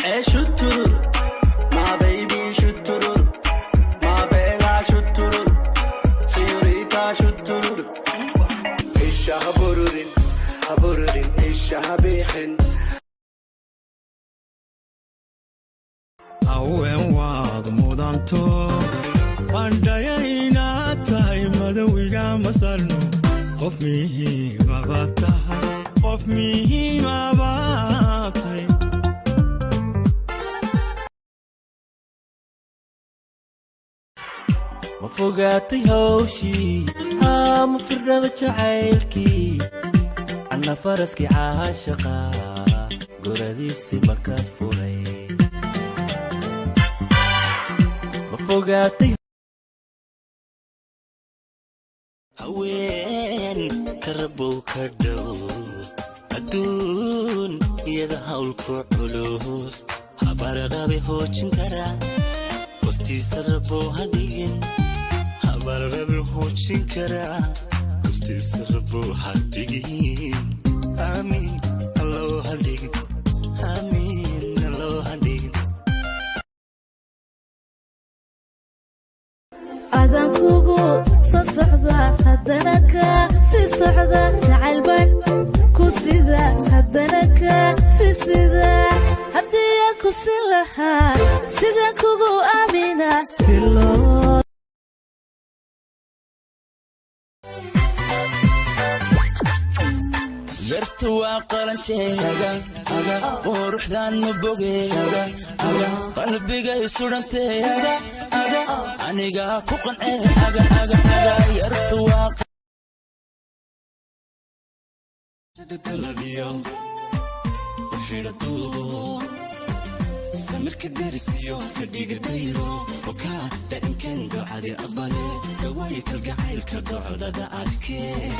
ايش الترور ما بيبي شو الترور ما بيلا شو الترور سيوريتا شو الترور ايش هبررين هبررين ايش هبيحن haween waad mudanto bandhayayna tahay madowiga masarno qof muhiimaba tahay qof muhiimaba tahay ma fogaatay hawshii ma firnada jacaylkii anna faraskii caashaqa goradiisi markaad furay fogaatay haween karabow ka dhow adduun iyada hawlku culus habarqabe hoojin kara hostiisa rabow hadhigin habarqabe hoojin kara hostiisa rabow hadhigin amiin allow hadhigin amiin allow hadhigin adan kugu soo socda haddana ka sii socda jacaylban ku sida haddana ka sii sida haddii aan ku siin lahaa sidaan kugu aamina bilo yartu waa qalanteega quruxdaan bogeega qalbigay suranteega aniga ku qanceega yartu waa dadalabiyo xiradu samirka dirisiyo fadhiga dayro oka dainkan ducadi aqbale daway kalgacaylka docdada arkee